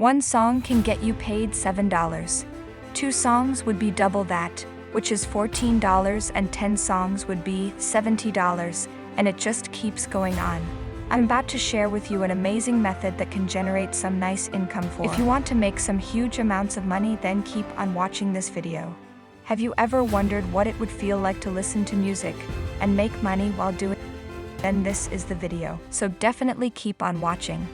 One song can get you paid $7. 2 songs would be double that, which is $14, and 10 songs would be $70, and it just keeps going on. I'm about to share with you an amazing method that can generate some nice income for. If you want to make some huge amounts of money, then keep on watching this video. Have you ever wondered what it would feel like to listen to music and make money while doing it? Then this is the video. So definitely keep on watching.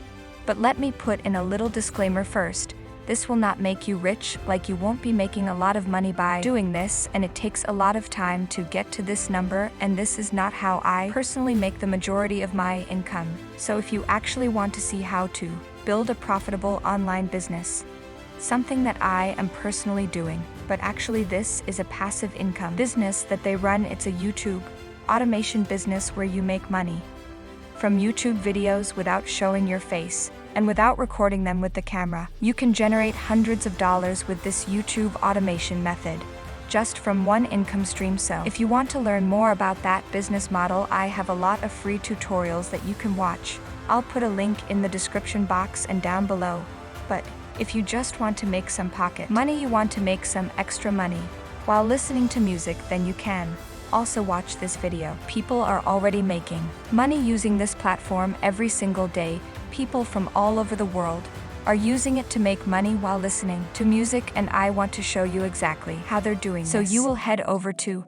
But let me put in a little disclaimer first. This will not make you rich, like you won't be making a lot of money by doing this, and it takes a lot of time to get to this number, and this is not how I personally make the majority of my income. So if you actually want to see how to build a profitable online business, something that I am personally doing, but actually this is a passive income business that they run. It's a YouTube automation business where you make money from YouTube videos without showing your face and without recording them with the camera. You can generate hundreds of dollars with this YouTube automation method, just from one income stream. So if you want to learn more about that business model, I have a lot of free tutorials that you can watch. I'll put a link in the description box and down below. But if you just want to make some pocket money, you want to make some extra money while listening to music, then you can also watch this video. People are already making money using this platform every single day. People from all over the world are using it to make money while listening to music, and I want to show you exactly how they're doing this. So you will head over to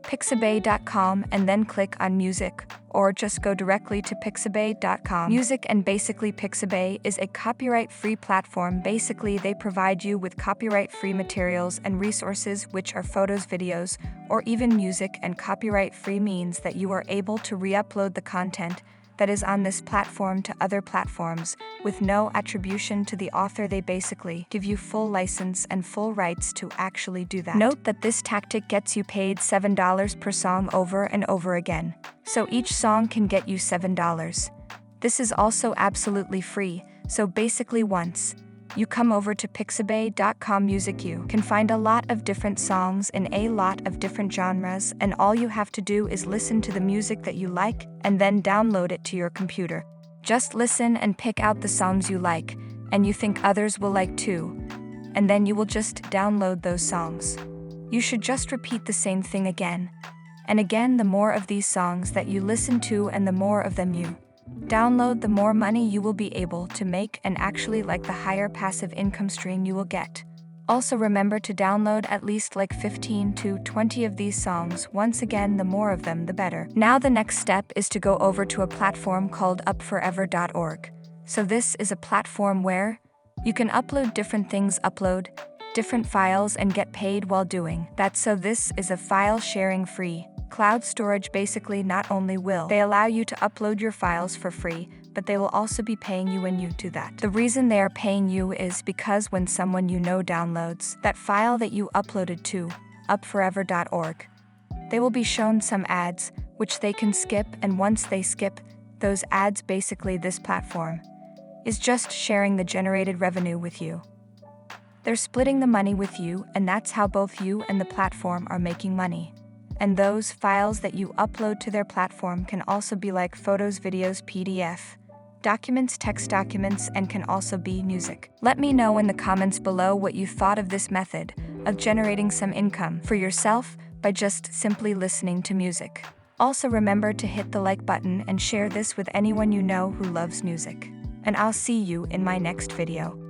pixabay.com and then click on music, or just go directly to pixabay.com music. And basically Pixabay is a copyright-free platform. Basically they provide you with copyright-free materials and resources, which are photos, videos, or even music, and copyright-free means that you are able to re-upload the content that is on this platform to other platforms with no attribution to the author. They basically give you full license and full rights to actually do that. Note that this tactic gets you paid $7 per song over and over again. So each song can get you $7. This is also absolutely free. So basically once you come over to pixabay.com music, you can find a lot of different songs in a lot of different genres, and all you have to do is listen to the music that you like and then download it to your computer. Just listen and pick out the songs you like and you think others will like too, and then you will just download those songs. You should just repeat the same thing again and again. The more of these songs that you listen to and the more of them you download, the more money you will be able to make, and actually like the higher passive income stream you will get. Also remember to download at least like 15 to 20 of these songs. Once again, the more of them the better. Now the next step is to go over to a platform called upforever.org. So this is a platform where you can upload different things, upload different files and get paid while doing that. So this is a file sharing free cloud storage. Basically, not only will they allow you to upload your files for free, but they will also be paying you when you do that. The reason they are paying you is because when someone you know downloads that file that you uploaded to upforever.org, they will be shown some ads which they can skip, and once they skip those ads, basically this platform is just sharing the generated revenue with you. They're splitting the money with you, and that's how both you and the platform are making money. And those files that you upload to their platform can also be like photos, videos, PDF documents, text documents, and can also be music. Let me know in the comments below what you thought of this method of generating some income for yourself by just simply listening to music. Also remember to hit the like button and share this with anyone you know who loves music. And I'll see you in my next video.